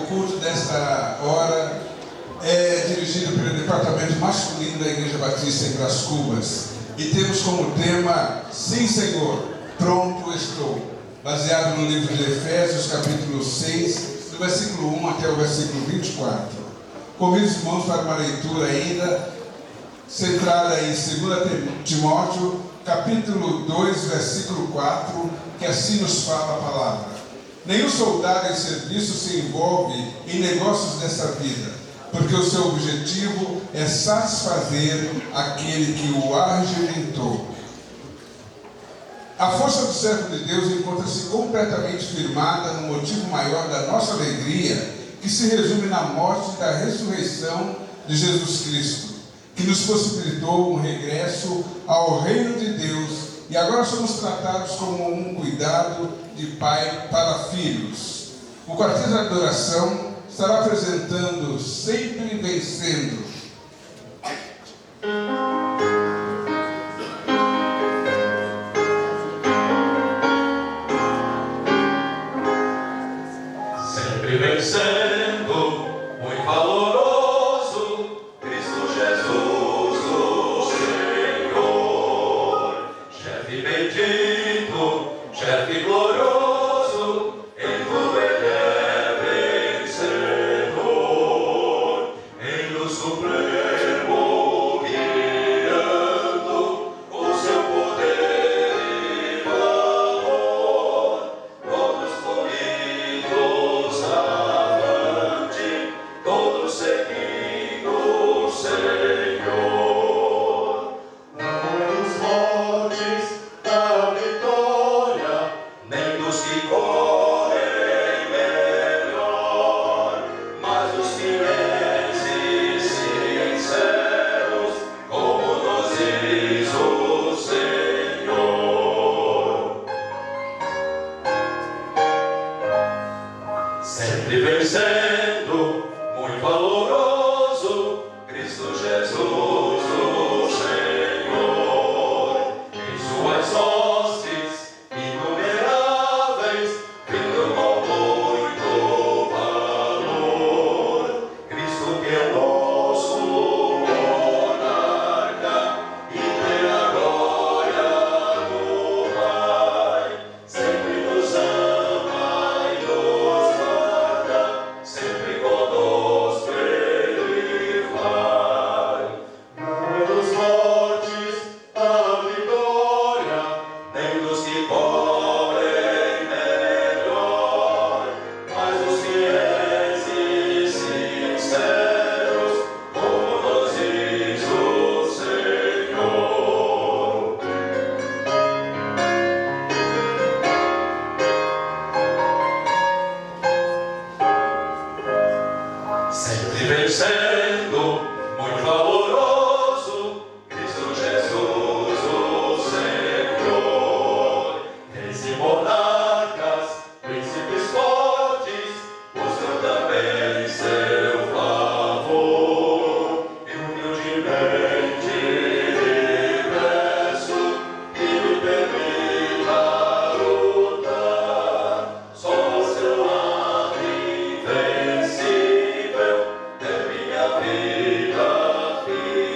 culto desta hora é dirigido pelo departamento masculino da Igreja Batista em Brás Cubas e temos como tema Sim, Senhor, pronto estou, baseado no livro de Efésios, capítulo 6, do versículo 1 até o versículo 24. Convido os irmãos para uma leitura ainda centrada em 2 Timóteo, capítulo 2, versículo 4, que assim nos fala a palavra. Nenhum soldado em serviço se envolve em negócios dessa vida, porque o seu objetivo é satisfazer aquele que o arregimentou. A força do servo de Deus encontra-se completamente firmada no motivo maior da nossa alegria, que se resume na morte e da ressurreição de Jesus Cristo, que nos possibilitou um regresso ao reino de Deus, e agora somos tratados como um cuidado de pai para filhos. O quarteto de adoração estará apresentando Sempre Vencendo. Sempre vencendo, muito valoroso, Cristo Jesus, o Senhor. Chefe bendito, chefe glorioso, em tudo ele é vencedor. Em luz supremo, guiando o seu poder e valor, todos corridos avante, todos seguindo o Senhor. Os fortes da vitória, nem dos que correm melhor, mas os fiéis e sinceros, como nos diz o Senhor. Sempre vencendo, muito valoroso, Cristo Jesus, o Senhor. Em suas hostes inumeráveis, vindo com muito valor. Cristo que é nosso monarca e tem a glória do Pai. Sempre nos ama e nos guarda, sempre conosco ele vai. Dos fortes a vitória, nem dos que correm melhor, mas os fiéis e sinceros, como nos diz o Senhor. Sempre vencendo, muito valoroso, Cristo Jesus, o Senhor. Reis e monarcas, príncipes fortes, buscam também seu favor. Eu humildemente lhe peço que me permita lutar, só ao seu lado invencível, é minha vida fiel.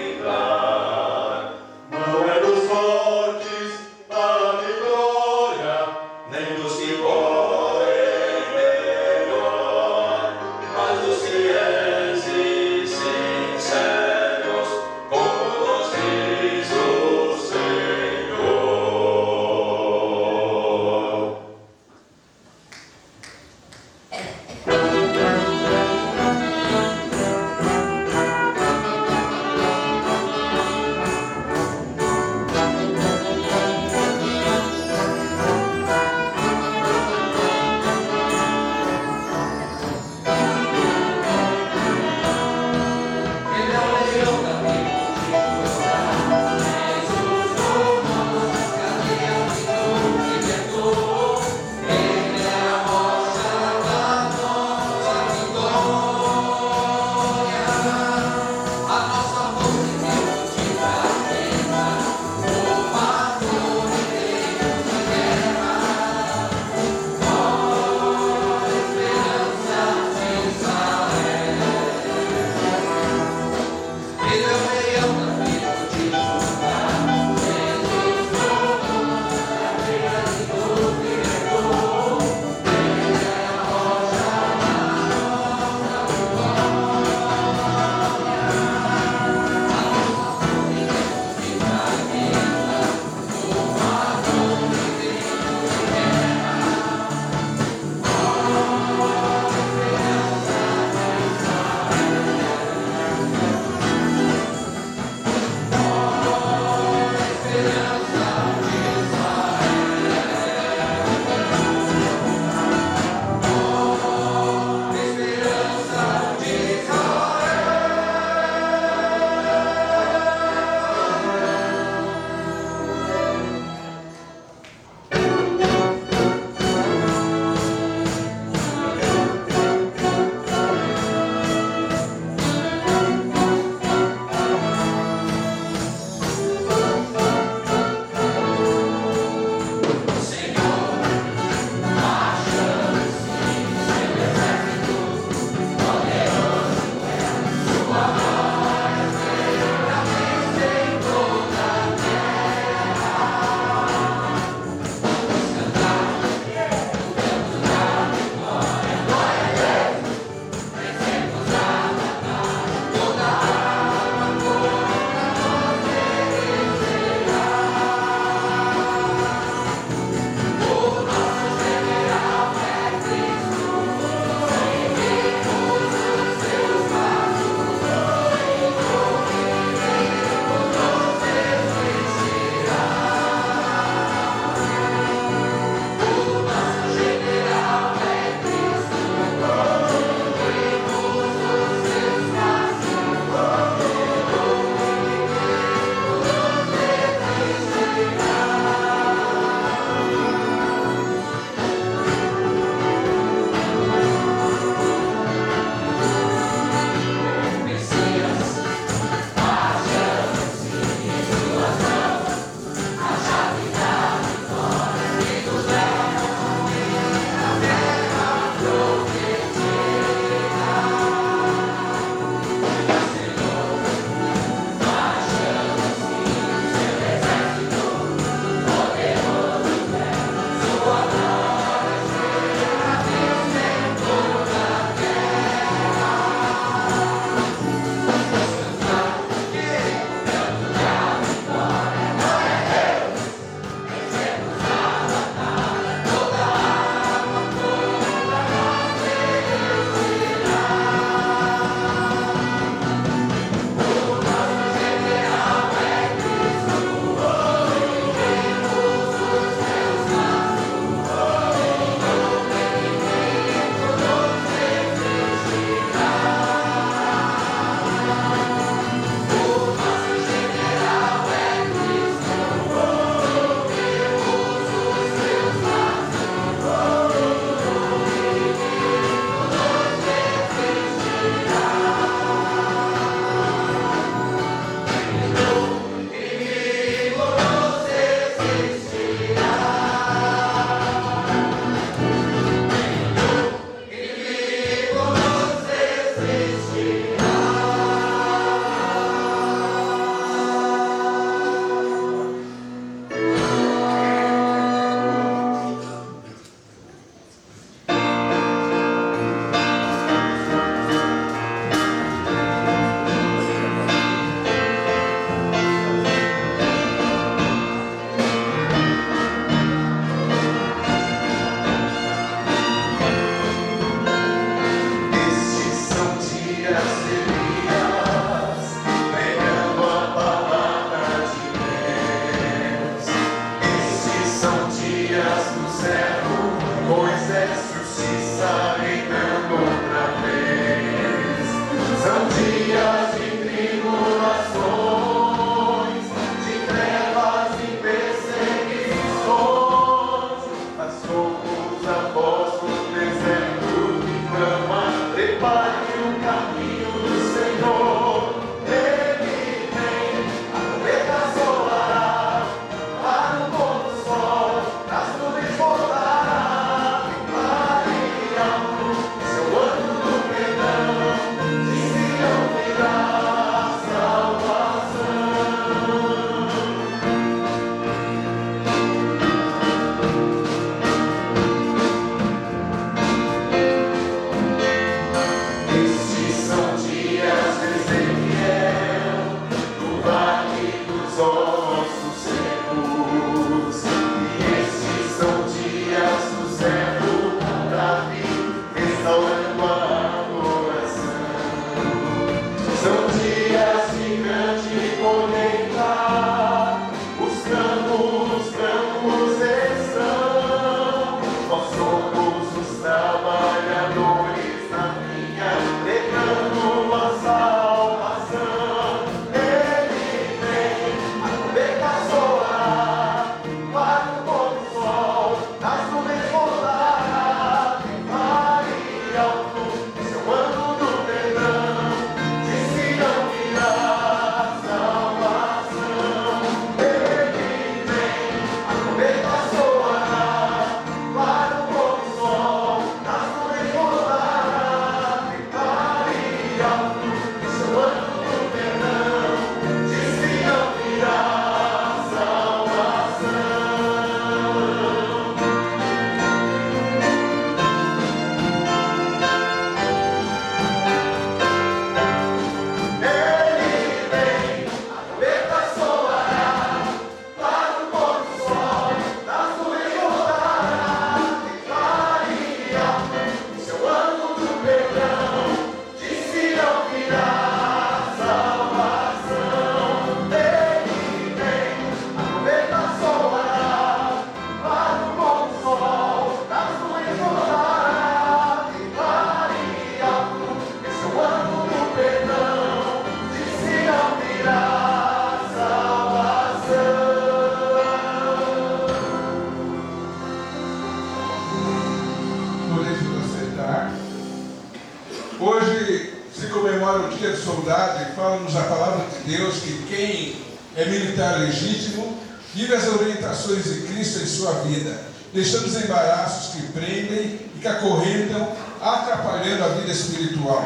Hoje se comemora o Dia do Soldado e fala-nos a palavra de Deus que quem é militar legítimo vive as orientações de Cristo em sua vida, deixando os embaraços que prendem e que acorrentam, atrapalhando a vida espiritual.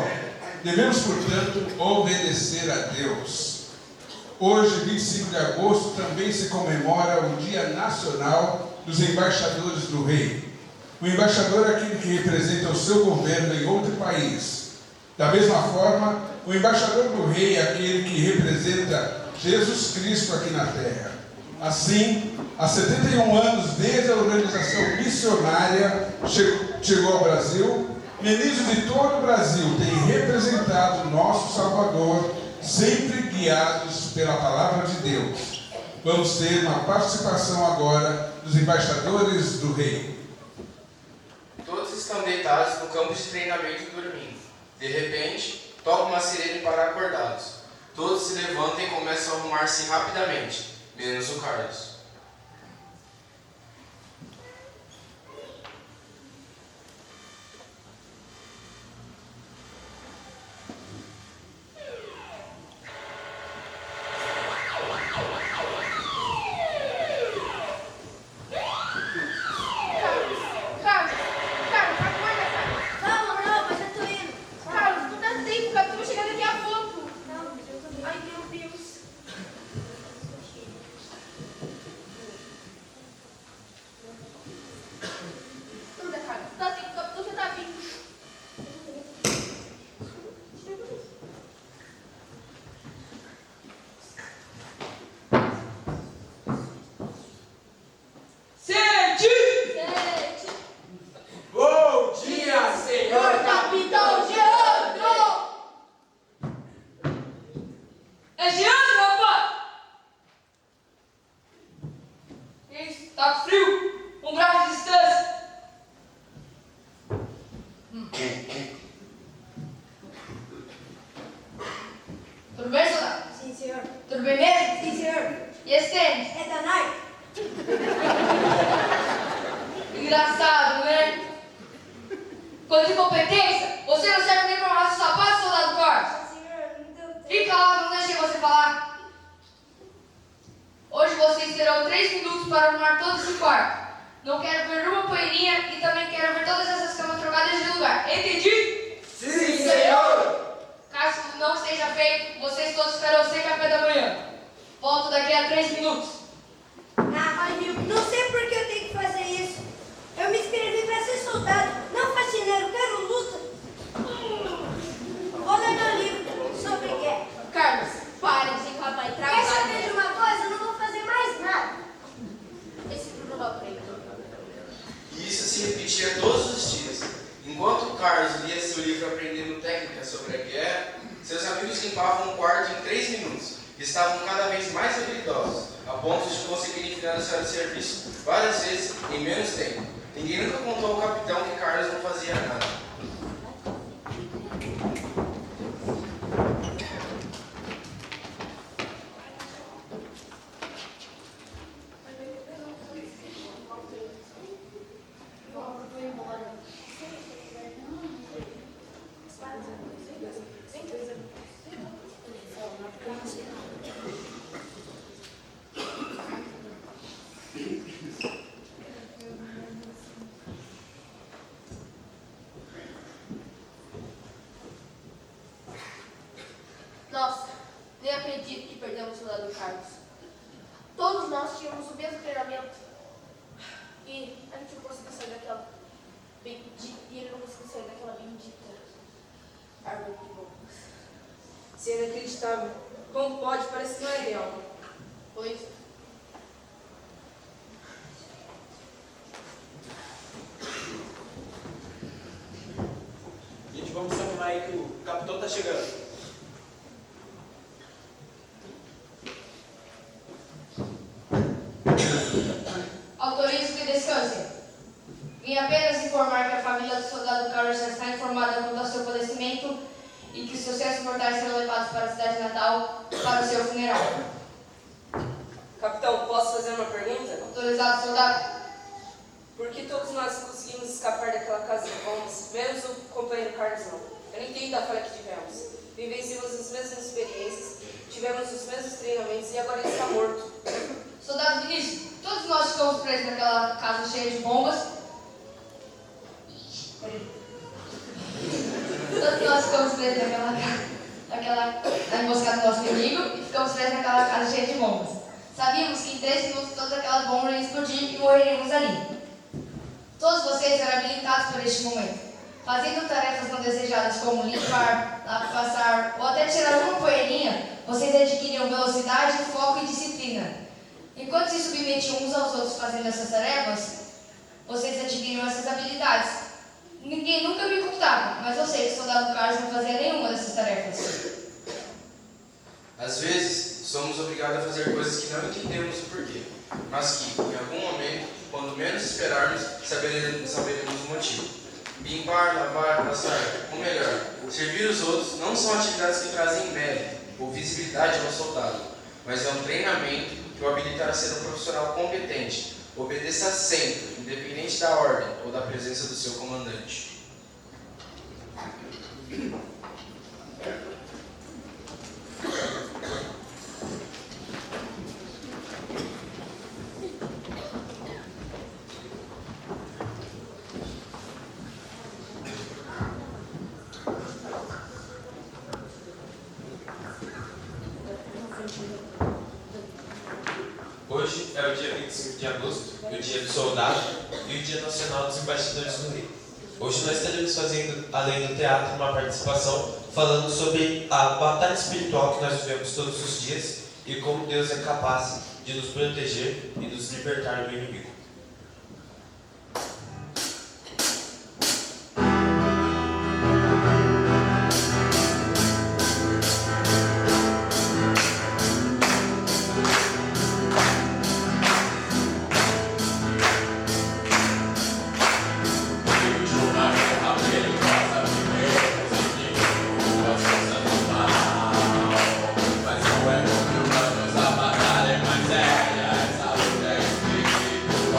Devemos, portanto, obedecer a Deus. Hoje, 25 de agosto, também se comemora o Dia Nacional dos Embaixadores do Rei. O embaixador é aquele que representa o seu governo em outro país. Da mesma forma, o embaixador do Rei é aquele que representa Jesus Cristo aqui na Terra. Assim, há 71 anos desde a organização missionária chegou ao Brasil, ministros de todo o Brasil têm representado o nosso Salvador, sempre guiados pela Palavra de Deus. Vamos ter uma participação agora dos embaixadores do Rei. Todos estão deitados no campo de treinamento dormindo. De repente, toca uma sirene para acordá-los. Todos se levantam e começam a arrumar-se rapidamente, menos o Carlos. Tudo bem, soldado? Sim, senhor. Tudo bem mesmo? Sim, senhor. E esse tênis? É da Nike. Engraçado, né? Quanto de competência, você não serve nem para arrastar sapato, soldado vocês terão 3 minutos para arrumar todo esse quarto. Não quero ver uma poeirinha e também quero ver todas essas camas trocadas de lugar. Entendi? Sim, senhor! Caso não esteja feito, vocês todos ficarão sem café da manhã. Volto daqui a 3 minutos. Ah, Rio, não sei por que eu tenho que fazer isso. Eu me inscrevi para ser soldado, não faxineiro, quero luta. Vou ler meu livro sobre guerra. Carlos, pare de reclamar e Quer trabalhe. saber de uma coisa? Eu não vou fazer mais nada. Esse livro não vai. E isso se repetia todos os dias. Enquanto Carlos lia seu livro aprendendo técnicas sobre a guerra, seus amigos limpavam o quarto em 3 minutos. Estavam cada vez mais habilidosos, a ponto de conseguirem financiar o serviço várias vezes em menos tempo. Ninguém nunca contou ao capitão que Carlos não fazia nada. Nossa, nem acredito que perdemos o soldado Carlos. Todos nós tínhamos o mesmo treinamento. E a gente não conseguiu sair daquela bendita. E ele não conseguiu sair daquela bendita árvore de bombas. Isso é inacreditável. Como pode? Parece que não é real. Pois. Gente, vamos se arrumar aí que o capitão tá chegando. Autorizo que descansem. Vim apenas informar que a família do soldado Carlos já está informada quanto ao seu falecimento e que seus restos mortais serão levados para a cidade natal para o seu funeral. Capitão, posso fazer uma pergunta? Autorizado, soldado? Por que todos nós conseguimos escapar daquela casa de bombas, menos o companheiro Carlos não? Eu não entendo a falha que tivemos. Vivenciamos as mesmas experiências, tivemos os mesmos treinamentos e agora ele está morto. Soldado Vinícius, todos nós ficamos presos naquela casa cheia de bombas. Todos nós ficamos presos naquela emboscada do nosso inimigo e ficamos presos naquela casa cheia de bombas. Sabíamos que em 3 minutos todas aquelas bombas iam explodir e morreríamos ali. Todos vocês eram habilitados para este momento, fazendo tarefas não desejadas como limpar, passar ou até tirar uma poeirinha. Vocês adquiriam velocidade, foco e disciplina. Enquanto se submetiam uns aos outros fazendo essas tarefas, vocês adquiriam essas habilidades. Ninguém nunca me contava, mas eu sei que o soldado Carlos não fazia nenhuma dessas tarefas. Às vezes, somos obrigados a fazer coisas que não entendemos o porquê, mas que, em algum momento, quando menos esperarmos, saberemos o motivo. Limpar, lavar, passar, ou melhor, servir os outros não são atividades que trazem mérito ou visibilidade ao soldado, mas é um treinamento que o habilita a ser um profissional competente. Obedeça sempre, independente da ordem ou da presença do seu comandante. Hoje é o dia 25 de agosto, o dia do soldado e o dia nacional dos embaixadores do rei. Hoje nós estaremos fazendo, além do teatro, uma participação falando sobre a batalha espiritual que nós vivemos todos os dias e como Deus é capaz de nos proteger e nos libertar do inimigo. Mas não é porque humanos a batalha é mais séria. Essa luta é espírito.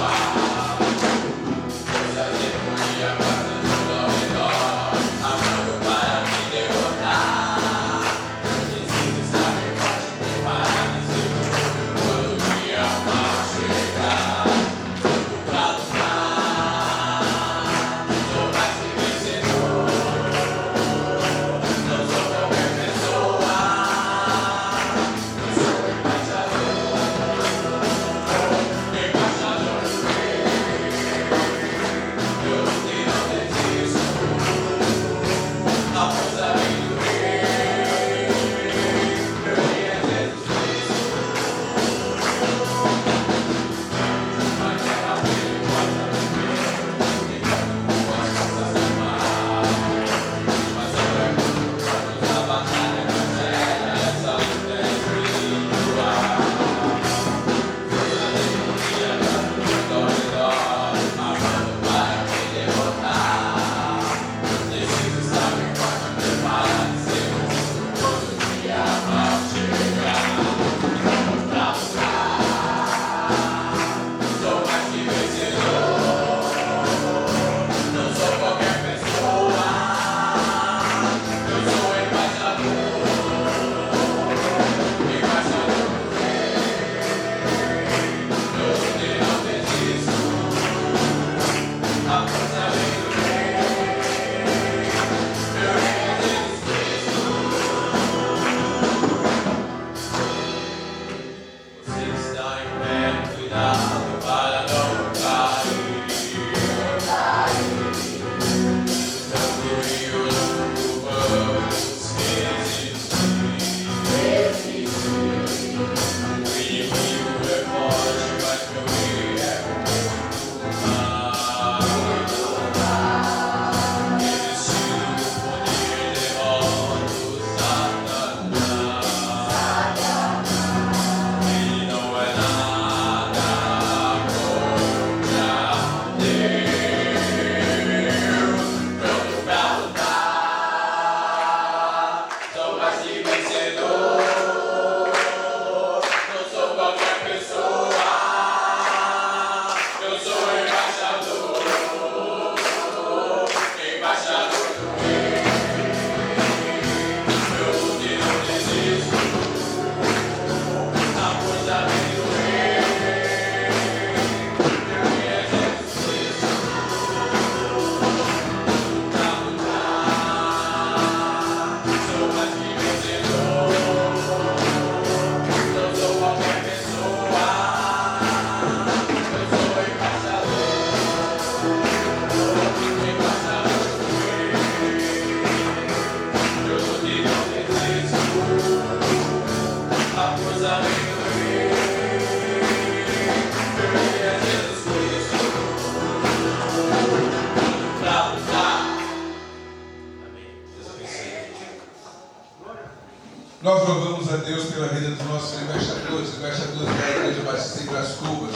Nós louvamos a Deus pela vida dos nossos embaixadores da Igreja Batista em Brás Cubas.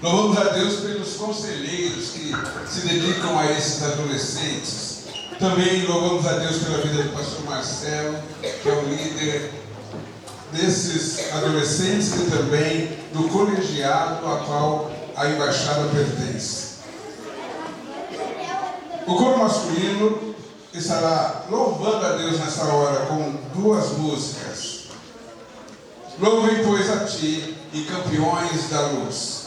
Louvamos a Deus pelos conselheiros que se dedicam a esses adolescentes. Também louvamos a Deus pela vida do pastor Marcelo, que é o líder desses adolescentes e também do colegiado a qual a embaixada pertence. O coro masculino estará louvando a Deus nessa hora com duas músicas. Louvem, pois, a Ti e campeões da luz.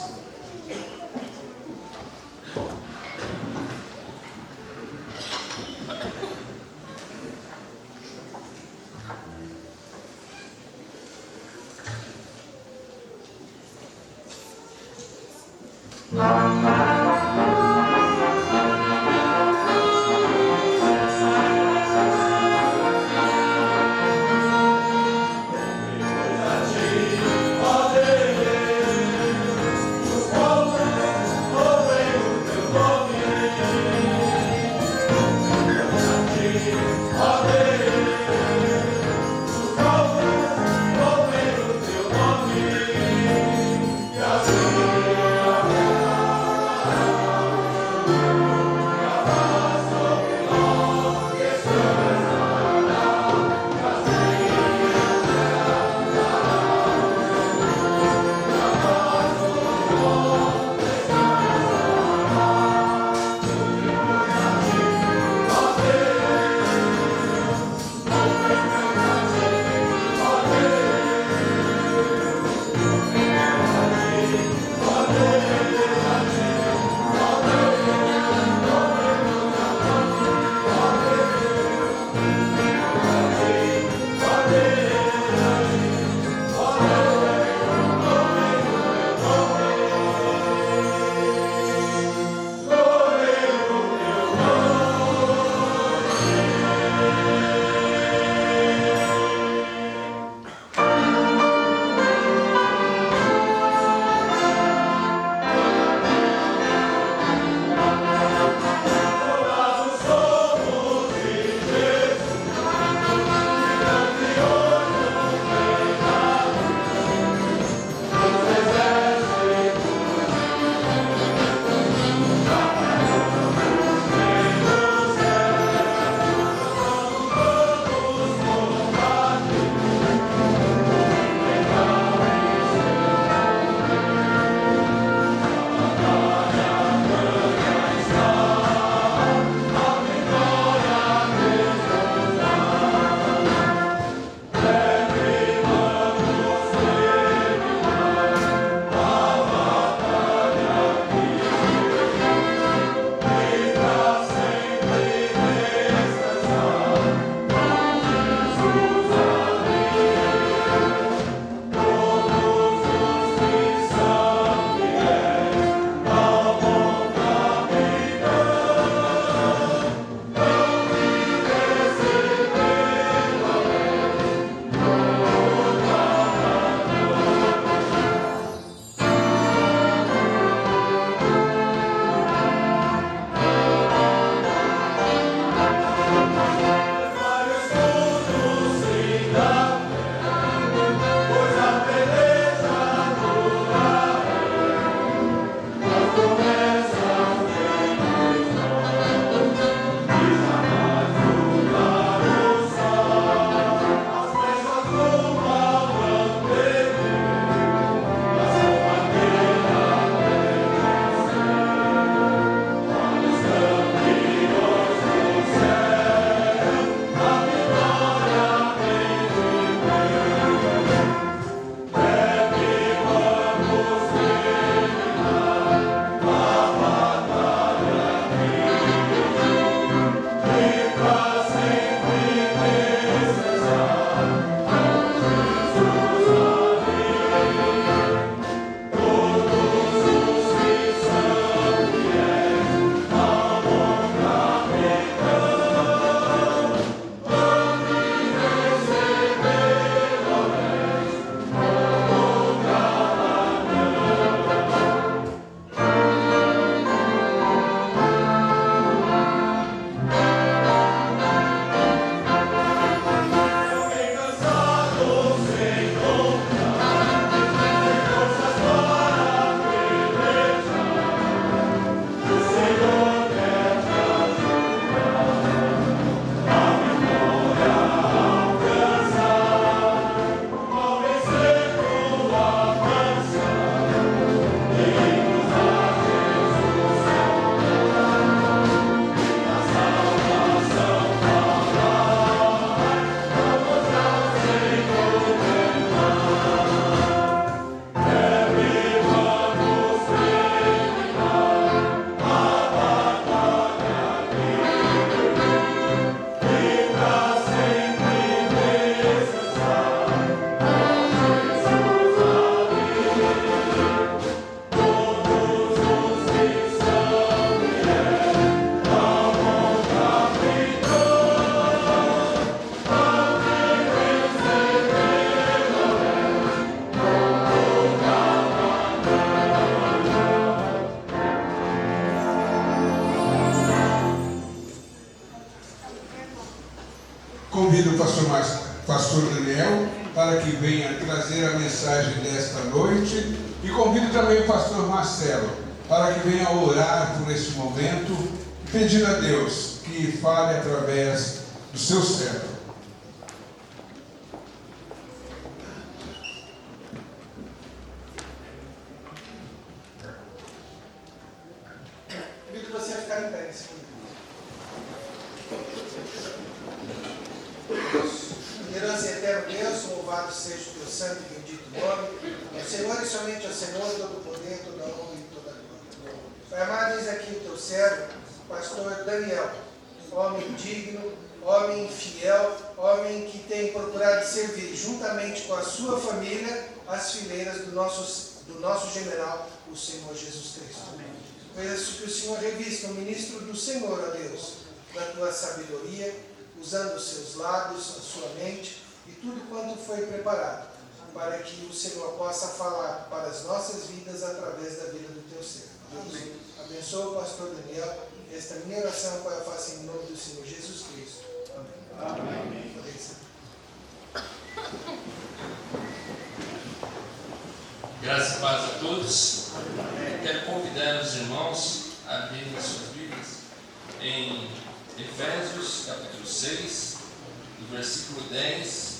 Convido o pastor Daniel para que venha trazer a mensagem desta noite. E convido também o pastor Marcelo para que venha orar por este momento, pedindo a Deus que fale através do seu servo. Convido você a ficar em pé nesse momento. Poderoso e eterno Deus, louvado seja o teu santo e bendito nome. O Senhor e somente o Senhor, todo o poder, toda a honra e toda a glória. Pai amado, eis aqui o teu servo, o pastor Daniel, homem digno, homem fiel, homem que tem procurado servir juntamente com a sua família as fileiras do nosso general, o Senhor Jesus Cristo. Peço que o Senhor revista o ministro do Senhor, ó Deus, da tua sabedoria, usando os seus lábios, a sua mente e tudo quanto foi preparado, para que o Senhor possa falar para as nossas vidas através da vida do teu servo. Deus, abençoa o pastor Daniel. Esta minha oração, Pai, eu faço em nome do Senhor Jesus Cristo. Amém. Amém. Graças e paz a todos. Quero convidar os irmãos a abrirem suas Bíblias em Efésios, capítulo 6, do versículo 10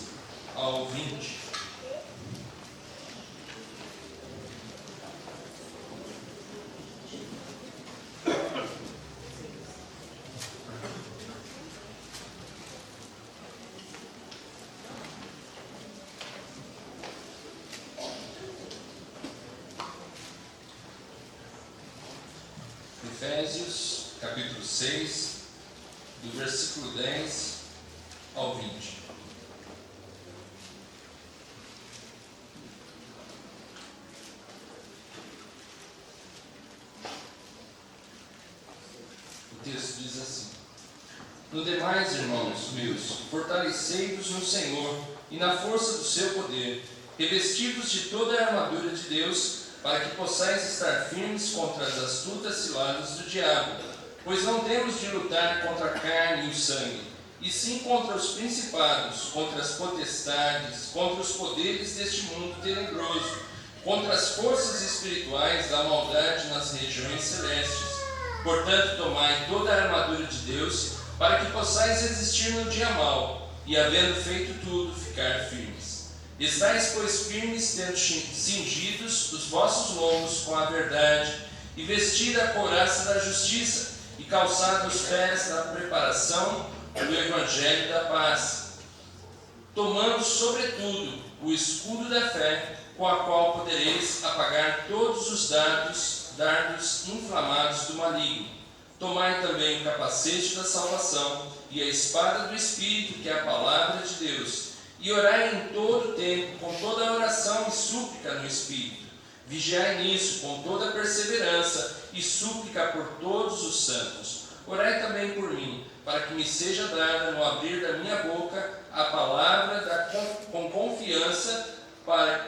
ao 20. Efésios, capítulo 6, do versículo 10 ao 20. O texto diz assim: No demais, irmãos meus, fortalecei-vos no Senhor e na força do seu poder, revestidos de toda a armadura de Deus, para que possais estar firmes contra as astutas ciladas do diabo. Pois não temos de lutar contra a carne e o sangue, e sim contra os principados, contra as potestades, contra os poderes deste mundo tenebroso, contra as forças espirituais da maldade nas regiões celestes. Portanto, tomai toda a armadura de Deus, para que possais resistir no dia mau, e havendo feito tudo, ficar firmes. Estais, pois, firmes, tendo cingidos os vossos lombos com a verdade, e vestida a couraça da justiça, e calçado os pés da preparação do Evangelho da paz, tomando, sobretudo, o escudo da fé, com a qual podereis apagar todos os dardos inflamados do maligno. Tomai também o capacete da salvação e a espada do Espírito, que é a palavra de Deus, e orai em todo o tempo, com toda a oração e súplica no Espírito. Vigiai nisso, com toda perseverança e súplica por todos os santos. Orai também por mim, para que me seja dada no abrir da minha boca a palavra com confiança, para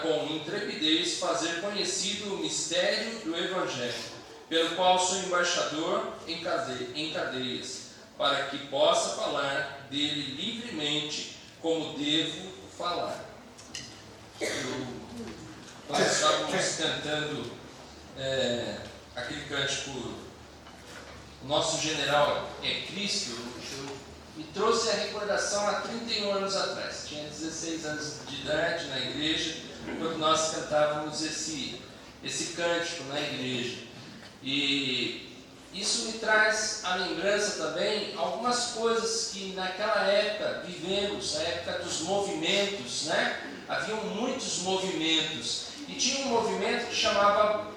com intrepidez fazer conhecido o mistério do Evangelho, pelo qual sou embaixador em cadeias, para que possa falar dele livremente, como devo falar. Nós estávamos cantando aquele cântico, Nosso General é Cristo. Me trouxe a recordação há 31 anos atrás. Tinha 16 anos de idade na igreja, quando nós cantávamos esse cântico na igreja. E isso me traz à lembrança também algumas coisas que naquela época vivemos, a época dos movimentos, né? Haviam muitos movimentos. E tinha um movimento que chamava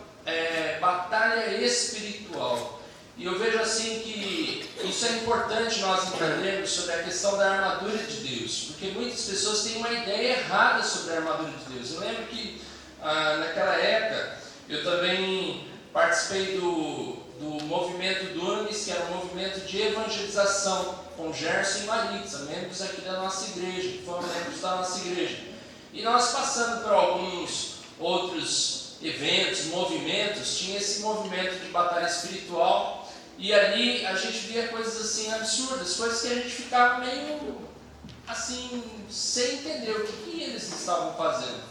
Batalha Espiritual. E eu vejo assim que isso é importante nós entendermos sobre a questão da armadura de Deus, porque muitas pessoas têm uma ideia errada sobre a armadura de Deus. Eu lembro que naquela época eu também participei do movimento Dunamis, que era um movimento de evangelização, com Gerson e Maritza, membros aqui da nossa igreja, que foram membros da nossa igreja. E nós passando por alguns outros eventos, movimentos, tinha esse movimento de batalha espiritual. E ali a gente via coisas assim absurdas, coisas que a gente ficava meio assim, sem entender o que eles estavam fazendo.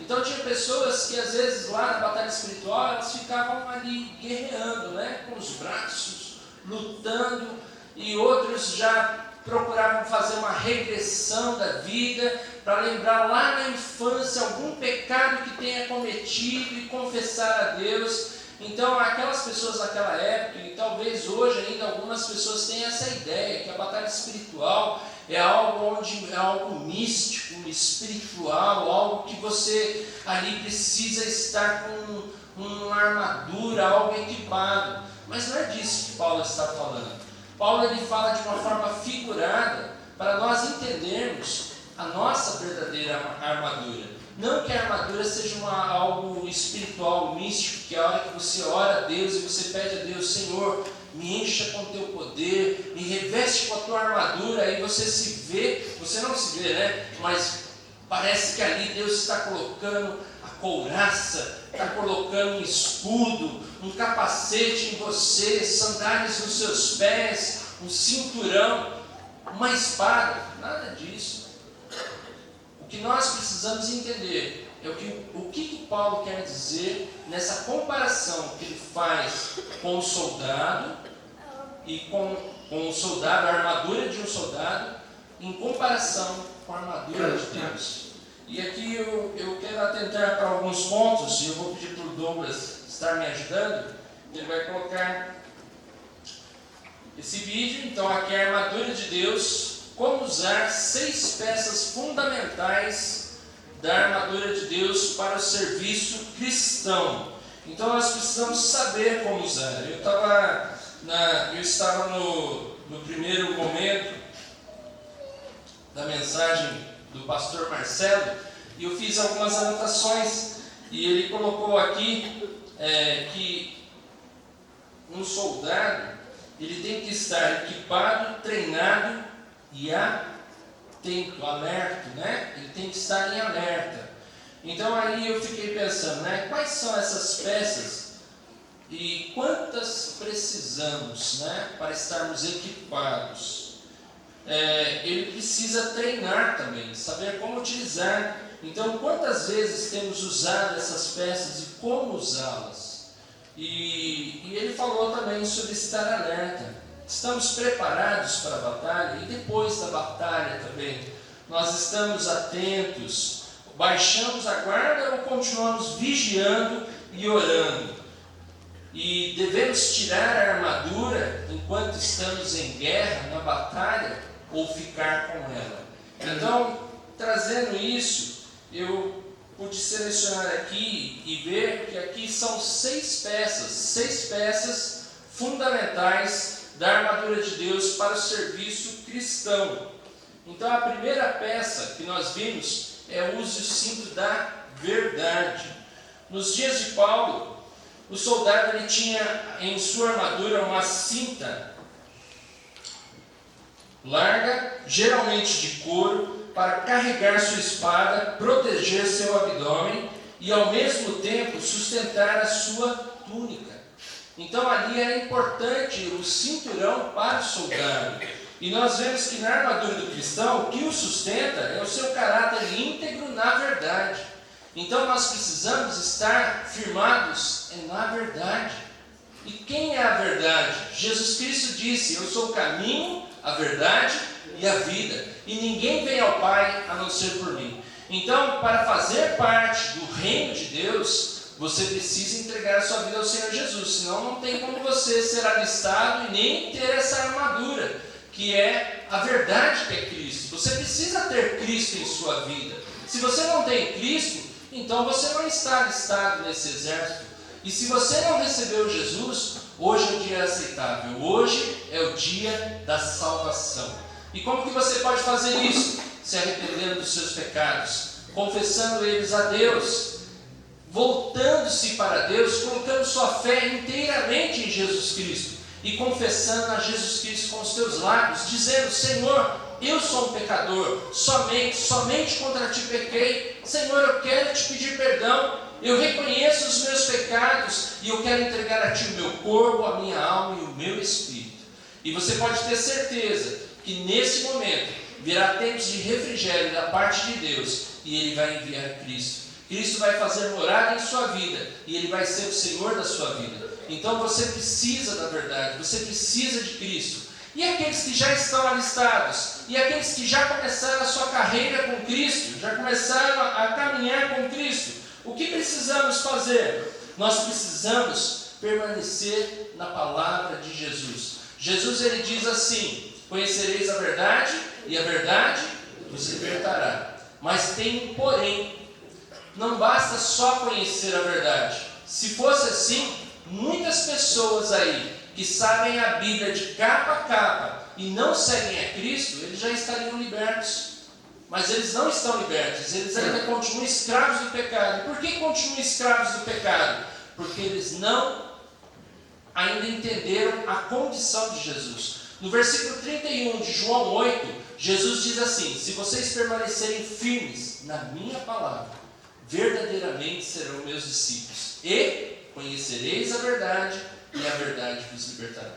Então tinha pessoas que às vezes lá na batalha espiritual, elas ficavam ali guerreando, né, com os braços, lutando, e outros já procuravam fazer uma regressão da vida, para lembrar lá na infância algum pecado que tenha cometido e confessar a Deus. Então aquelas pessoas naquela época, e talvez hoje ainda algumas pessoas tenham essa ideia, que a batalha espiritual é algo onde é algo místico, espiritual, algo que você ali precisa estar com uma armadura, algo equipado. Mas não é disso que Paulo está falando. Paulo ele fala de uma forma figurada para nós entendermos a nossa verdadeira armadura. Não que a armadura seja algo espiritual, místico, que a hora que você ora a Deus e você pede a Deus, Senhor, me encha com o teu poder, me reveste com a tua armadura, aí você se vê, você não se vê, né? Mas parece que ali Deus está colocando a couraça, está colocando um escudo, um capacete em você, sandálias nos seus pés, um cinturão, uma espada, nada disso. O que nós precisamos entender é o que Paulo quer dizer nessa comparação que ele faz com o soldado e com o soldado, a armadura de um soldado, em comparação com a armadura de Deus. E aqui eu quero atentar para alguns pontos, e eu vou pedir para o Douglas estar me ajudando. Ele vai colocar esse vídeo. Então aqui é a armadura de Deus, como usar 6 peças fundamentais da armadura de Deus para o serviço cristão. Então nós precisamos saber como usar. Eu estava no primeiro momento da mensagem do pastor Marcelo, e eu fiz algumas anotações, e ele colocou aqui que um soldado ele tem que estar equipado, treinado e atento, alerta, né? Ele tem que estar em alerta. Então aí eu fiquei pensando, né? Quais são essas peças e quantas precisamos, né? Para estarmos equipados. Ele precisa treinar também, saber como utilizar. Então quantas vezes temos usado essas peças e como usá-las? E ele falou também sobre estar alerta. Estamos preparados para a batalha, e depois da batalha também nós estamos atentos, baixamos a guarda ou continuamos vigiando e orando? E devemos tirar a armadura enquanto estamos em guerra, na batalha, ou ficar com ela? Então, trazendo isso, eu pude selecionar aqui e ver que aqui são 6 peças fundamentais da armadura de Deus para o serviço cristão. Então a primeira peça que nós vimos é use o cinto da verdade. Nos dias de Paulo, o soldado ele tinha em sua armadura uma cinta larga, geralmente de couro, para carregar sua espada, proteger seu abdômen e ao mesmo tempo sustentar a sua túnica. Então ali era importante o cinturão para o soldado. E nós vemos que na armadura do cristão, o que o sustenta é o seu caráter íntegro na verdade. Então nós precisamos estar firmados na verdade. E quem é a verdade? Jesus Cristo disse, eu sou o caminho, a verdade e a vida. E ninguém vem ao Pai a não ser por mim. Então, para fazer parte do reino de Deus, você precisa entregar a sua vida ao Senhor Jesus. Senão não tem como você ser alistado e nem ter essa armadura, que é a verdade que é Cristo. Você precisa ter Cristo em sua vida. Se você não tem Cristo, então você não está alistado nesse exército. E se você não recebeu Jesus, hoje é o dia aceitável. Hoje é o dia da salvação. E como que você pode fazer isso? Se arrependendo dos seus pecados, confessando eles a Deus, voltando-se para Deus, colocando sua fé inteiramente em Jesus Cristo e confessando a Jesus Cristo com os teus lábios, dizendo, Senhor, eu sou um pecador, somente contra ti pequei, Senhor, eu quero te pedir perdão, Eu reconheço os meus pecados e eu quero entregar a Ti o meu corpo, a minha alma e o meu espírito. E você pode ter certeza que nesse momento virá tempos de refrigério da parte de Deus e Ele vai enviar Cristo. Cristo vai fazer morada em sua vida e Ele vai ser o Senhor da sua vida. Então você precisa da verdade, você precisa de Cristo. E aqueles que já estão alistados, e aqueles que já começaram a sua carreira com Cristo, já começaram a caminhar com Cristo, o que precisamos fazer? Nós precisamos permanecer na palavra de Jesus. Jesus, ele diz assim: conhecereis a verdade e a verdade vos libertará. Mas tem um porém, não basta só conhecer a verdade. Se fosse assim, muitas pessoas aí que sabem a Bíblia de capa a capa e não seguem a Cristo, eles já estariam libertos. Mas eles não estão libertos, eles ainda continuam escravos do pecado. E por que continuam escravos do pecado? Porque eles não ainda entenderam a condição de Jesus. No versículo 31 de João 8, Jesus diz assim: se vocês permanecerem firmes na minha palavra, verdadeiramente serão meus discípulos, e conhecereis a verdade, e a verdade vos libertará.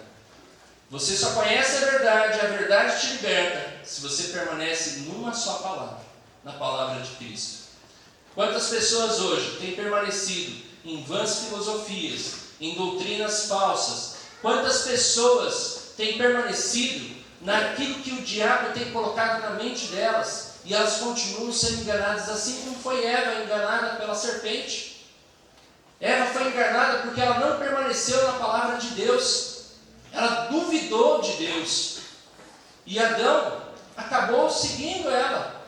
Você só conhece a verdade te liberta, se você permanece numa só palavra, na palavra de Cristo. Quantas pessoas hoje têm permanecido em vãs filosofias, em doutrinas falsas? Quantas pessoas têm permanecido naquilo que o diabo tem colocado na mente delas, e elas continuam sendo enganadas, assim como foi Eva enganada pela serpente? Eva foi enganada porque ela não permaneceu na palavra de Deus. Ela duvidou de Deus. E Adão acabou seguindo ela.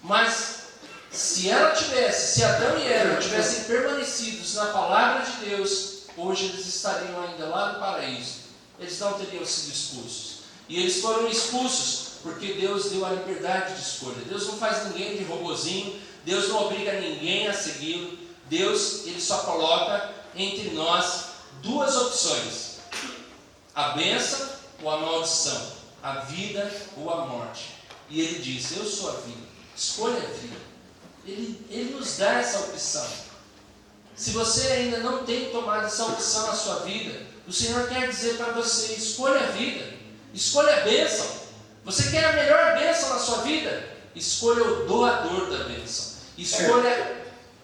Mas se Adão e Eva tivessem permanecidos na palavra de Deus, hoje eles estariam ainda lá no paraíso. Eles não teriam sido expulsos. E eles foram expulsos porque Deus deu a liberdade de escolha. Deus não faz ninguém de robozinho. Deus não obriga ninguém a segui-lo. Deus, ele só coloca entre nós duas opções: a bênção ou a maldição, a vida ou a morte. E ele diz: eu sou a vida, escolha a vida. Ele nos dá essa opção. Se você ainda não tem tomado essa opção na sua vida, o Senhor quer dizer para você: escolha a vida, escolha a bênção. Você quer a melhor bênção na sua vida? Escolha o doador da bênção. Escolha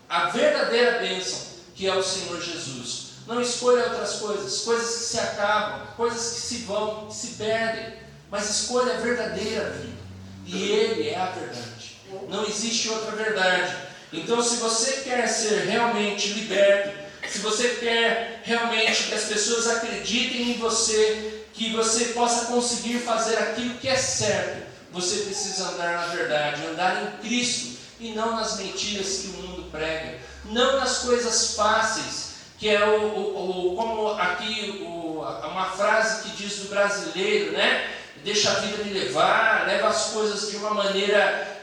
a verdadeira bênção, que é o Senhor Jesus. Não escolha outras coisas, coisas que se acabam, coisas que se vão, que se perdem, mas escolha a verdadeira vida. E Ele é a verdade. Não existe outra verdade. Então, se você quer ser realmente liberto, se você quer realmente que as pessoas acreditem em você, que você possa conseguir fazer aquilo que é certo, você precisa andar na verdade, andar em Cristo, e não nas mentiras que o mundo prega, não nas coisas fáceis, que é como aqui uma frase que diz do brasileiro, né? Deixa a vida me levar, leva as coisas de uma maneira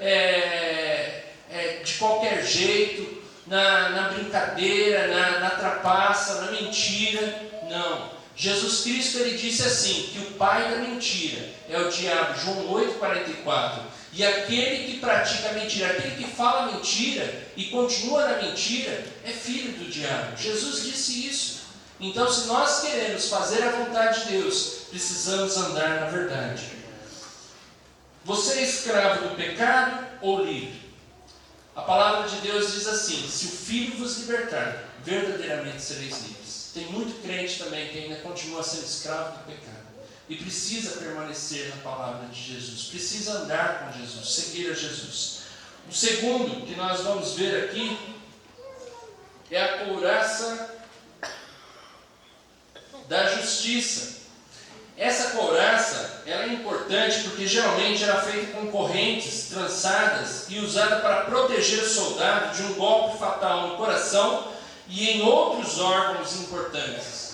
de qualquer jeito, na brincadeira, na trapaça, na mentira. Não. Jesus Cristo, ele disse assim, que o pai da mentira é o diabo, João 8,44. E aquele que pratica a mentira, aquele que fala mentira e continua na mentira, é filho do diabo. Jesus disse isso. Então, se nós queremos fazer a vontade de Deus, precisamos andar na verdade. Você é escravo do pecado ou livre? A palavra de Deus diz assim: se o Filho vos libertar, verdadeiramente sereis livres. Tem muito crente também que ainda continua sendo escravo do pecado. E precisa permanecer na palavra de Jesus, precisa andar com Jesus, seguir a Jesus. O segundo que nós vamos ver aqui é a couraça da justiça. Essa couraça, ela é importante porque geralmente era feita com correntes trançadas e usada para proteger o soldado de um golpe fatal no coração e em outros órgãos importantes.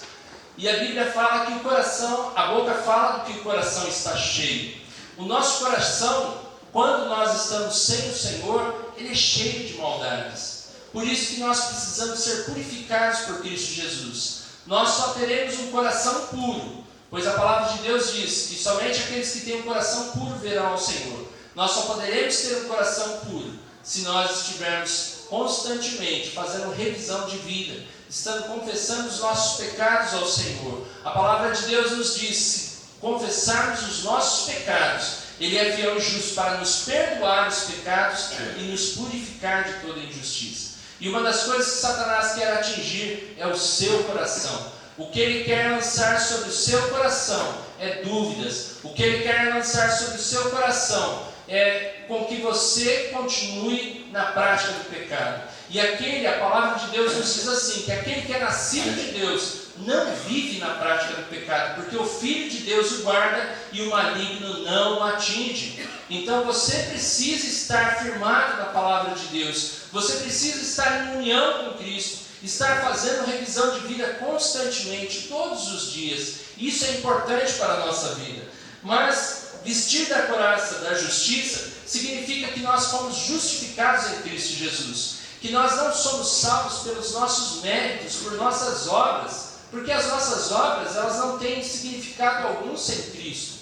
E a Bíblia fala que o coração, a boca fala do que o coração está cheio. O nosso coração, quando nós estamos sem o Senhor, ele é cheio de maldades. Por isso que nós precisamos ser purificados por Cristo Jesus. Nós só teremos um coração puro, pois a palavra de Deus diz que somente aqueles que têm um coração puro verão ao Senhor. Nós só poderemos ter um coração puro se nós estivermos constantemente, fazendo revisão de vida, estando confessando os nossos pecados ao Senhor. A palavra de Deus nos diz: se confessarmos os nossos pecados, Ele é fiel e justo para nos perdoar os pecados e nos purificar de toda injustiça. E uma das coisas que Satanás quer atingir é o seu coração. O que ele quer lançar sobre o seu coração é dúvidas. O que ele quer lançar sobre o seu coração é com que você continue na prática do pecado. E a palavra de Deus nos diz assim, que aquele que é nascido de Deus não vive na prática do pecado, porque o Filho de Deus o guarda e o maligno não o atinge. Então você precisa estar firmado na palavra de Deus, você precisa estar em união com Cristo, estar fazendo revisão de vida constantemente, todos os dias. Isso é importante para a nossa vida. Mas vestir da couraça da justiça significa que nós fomos justificados em Cristo Jesus, que nós não somos salvos pelos nossos méritos, por nossas obras, porque as nossas obras, elas não têm significado algum sem Cristo.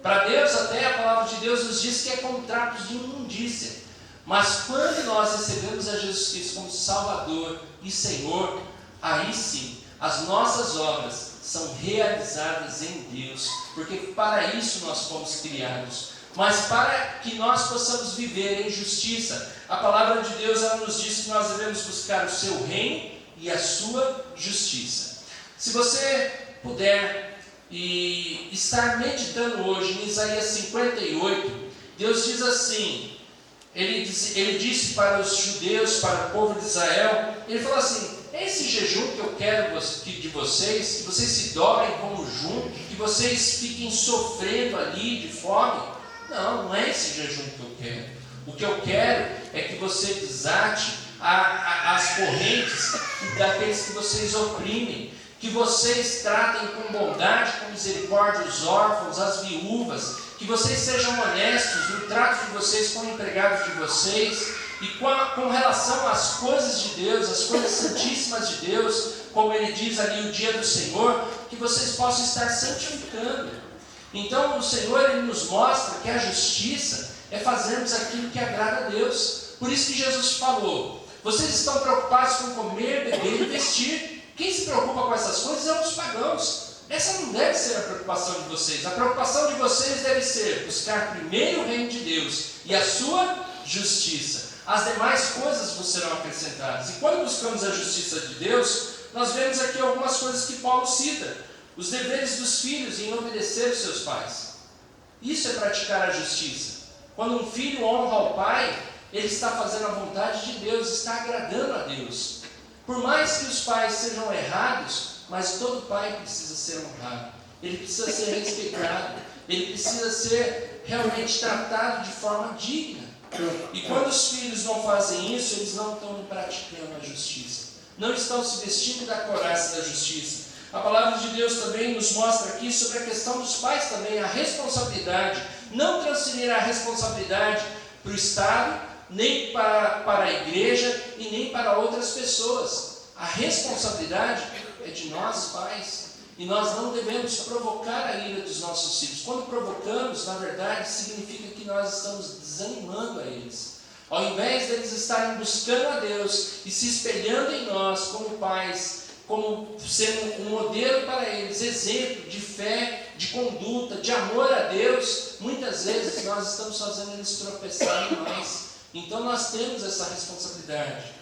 Para Deus, até a palavra de Deus nos diz que é como trapos de imundícia. Mas quando nós recebemos a Jesus Cristo como Salvador e Senhor, aí sim, as nossas obras são realizadas em Deus, porque para isso nós fomos criados. Mas para que nós possamos viver em justiça, a palavra de Deus, ela nos diz que nós devemos buscar o seu reino e a sua justiça. Se você puder e estar meditando hoje em Isaías 58, Deus diz assim, ele disse para os judeus, para o povo de Israel, ele falou assim: esse jejum que eu quero de vocês, que vocês se dobrem como junto, que vocês fiquem sofrendo ali de fome, não é esse jejum que eu quero. O que eu quero é que você desate as correntes daqueles que vocês oprimem, que vocês tratem com bondade, com misericórdia os órfãos, as viúvas, que vocês sejam honestos no trato de vocês com os empregados de vocês, e com relação às coisas de Deus, as coisas santíssimas de Deus, como ele diz ali, o dia do Senhor, que vocês possam estar santificando. Então o Senhor, ele nos mostra que a justiça é fazermos aquilo que agrada a Deus. Por isso que Jesus falou: vocês estão preocupados com comer, beber e vestir. Quem se preocupa com essas coisas é os pagãos. Essa não deve ser a preocupação de vocês. A preocupação de vocês deve ser buscar primeiro o reino de Deus e a sua justiça. As demais coisas vos serão acrescentadas. E quando buscamos a justiça de Deus, nós vemos aqui algumas coisas que Paulo cita. Os deveres dos filhos em obedecer os seus pais. Isso é praticar a justiça. Quando um filho honra ao pai, ele está fazendo a vontade de Deus, está agradando a Deus. Por mais que os pais sejam errados, mas todo pai precisa ser honrado. Ele precisa ser respeitado. Ele precisa ser realmente tratado de forma digna. E quando os filhos não fazem isso, eles não estão praticando a justiça. Não estão se vestindo da couraça da justiça. A palavra de Deus também nos mostra aqui sobre a questão dos pais também, a responsabilidade. Não transferir a responsabilidade para o Estado, nem para a igreja e nem para outras pessoas. A responsabilidade é de nós, pais. E nós não devemos provocar a ira dos nossos filhos. Quando provocamos, na verdade, significa que nós estamos desanimando a eles. Ao invés deles estarem buscando a Deus e se espelhando em nós como pais, como sendo um modelo para eles, exemplo de fé, de conduta, de amor a Deus, muitas vezes nós estamos fazendo eles tropeçarem mais. Então nós temos essa responsabilidade.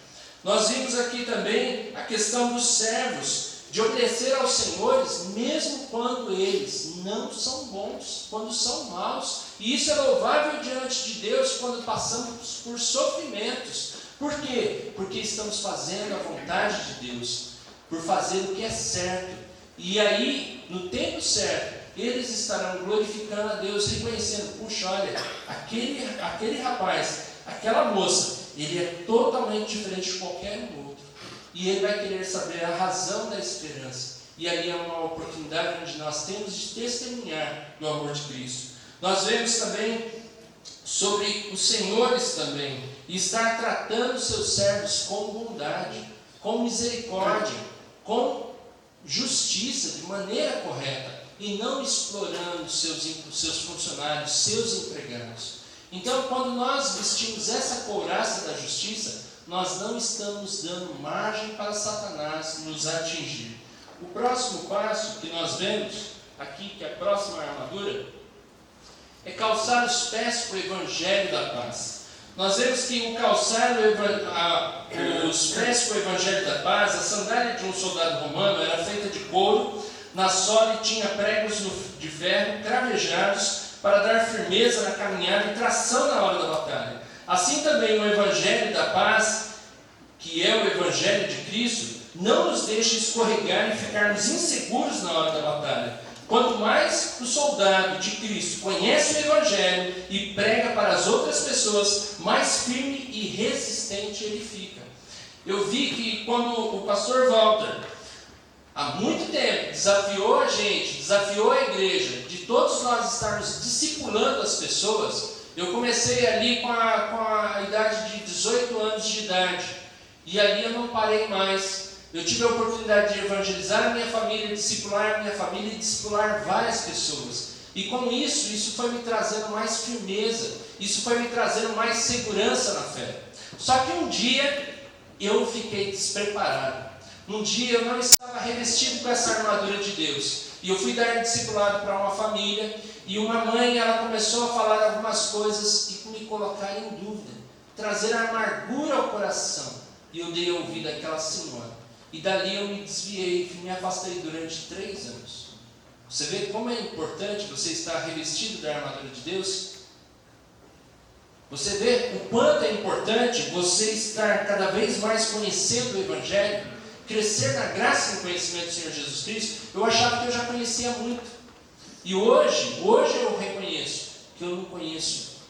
Nós vimos aqui também a questão dos servos, de obedecer aos senhores, mesmo quando eles não são bons, quando são maus. E isso é louvável diante de Deus quando passamos por sofrimentos. Por quê? Porque estamos fazendo a vontade de Deus, por fazer o que é certo. E aí, no tempo certo, eles estarão glorificando a Deus, reconhecendo: puxa, olha, aquele rapaz, aquela moça, ele é totalmente diferente de qualquer um outro. E ele vai querer saber a razão da esperança. E ali é uma oportunidade onde nós temos de testemunhar do amor de Cristo. Nós vemos também sobre os senhores também, e estar tratando os seus servos com bondade, com misericórdia, com justiça, de maneira correta, e não explorando seus funcionários, seus empregados. Então, quando nós vestimos essa couraça da justiça, nós não estamos dando margem para Satanás nos atingir. O próximo passo que nós vemos aqui, que é a próxima armadura, é calçar os pés para o Evangelho da paz. Nós vemos que o calçar os pés para o Evangelho da paz, a sandália de um soldado romano era feita de couro, na sola tinha pregos de ferro cravejados para dar firmeza na caminhada e tração na hora da batalha. Assim também o Evangelho da paz, que é o Evangelho de Cristo, não nos deixa escorregar e ficarmos inseguros na hora da batalha. Quanto mais o soldado de Cristo conhece o Evangelho e prega para as outras pessoas, mais firme e resistente ele fica. Eu vi que quando o pastor Walter, há muito tempo, desafiou a gente, desafiou a igreja, de todos nós estarmos discipulando as pessoas, eu comecei ali com a idade de 18 anos de idade, e ali eu não parei mais. Eu tive a oportunidade de evangelizar a minha família, discipular a minha família e discipular várias pessoas. E com isso foi me trazendo mais firmeza, isso foi me trazendo mais segurança na fé. Só que um dia eu fiquei despreparado. Um dia eu não estava revestido com essa armadura de Deus. E eu fui dar discipulado para uma família, e uma mãe, ela começou a falar algumas coisas e me colocar em dúvida, trazer amargura ao coração. E eu dei ouvido àquela senhora. E dali eu me desviei, me afastei durante 3 anos. Você vê como é importante você estar revestido da armadura de Deus? Você vê o quanto é importante você estar cada vez mais conhecendo o Evangelho, crescer na graça e no conhecimento do Senhor Jesus Cristo. Eu achava que eu já conhecia muito. E hoje eu reconheço que eu não conheço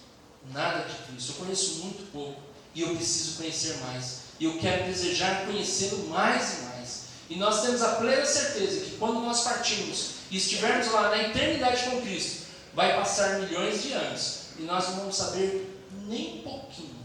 nada de Cristo. Eu conheço muito pouco. E eu preciso conhecer mais. E eu quero desejar conhecê-lo mais e mais. E nós temos a plena certeza que quando nós partirmos e estivermos lá na eternidade com Cristo, vai passar milhões de anos. E nós não vamos saber nem um pouquinho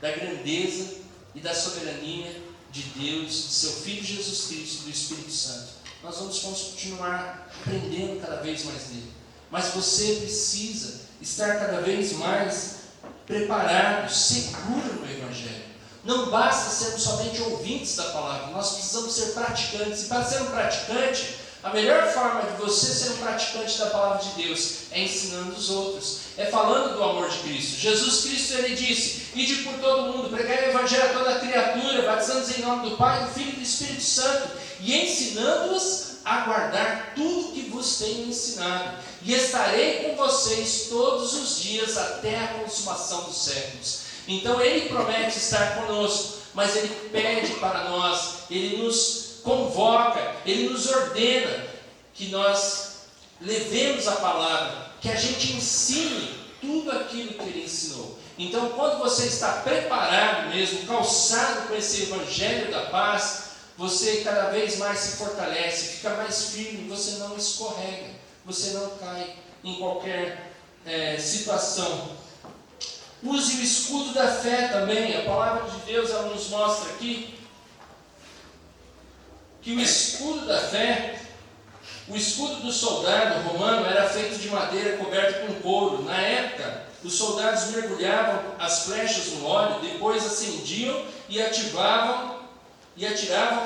da grandeza e da soberania de Deus, de seu Filho Jesus Cristo, do Espírito Santo. Nós vamos continuar aprendendo cada vez mais dele. Mas você precisa estar cada vez mais preparado, seguro no Evangelho. Não basta sermos somente ouvintes da palavra, nós precisamos ser praticantes. E para ser um praticante, a melhor forma de você ser um praticante da palavra de Deus é ensinando os outros, é falando do amor de Cristo. Jesus Cristo, ele disse: ide por todo mundo, pregai o Evangelho a toda criatura, batizando-os em nome do Pai, do Filho e do Espírito Santo, e ensinando-os a guardar tudo que vos tenho ensinado, e estarei com vocês todos os dias até a consumação dos séculos. Então ele promete estar conosco, mas ele pede para nós, ele nos convoca, ele nos ordena que nós levemos a palavra, que a gente ensine tudo aquilo que ele ensinou. Então, quando você está preparado mesmo, calçado com esse Evangelho da paz, você cada vez mais se fortalece, fica mais firme, você não escorrega, você não cai em qualquer situação. Use o escudo da fé também. A palavra de Deus, ela nos mostra aqui que o escudo da fé, o escudo do soldado romano era feito de madeira coberto com couro. Na época, os soldados mergulhavam as flechas no óleo, depois acendiam e atiravam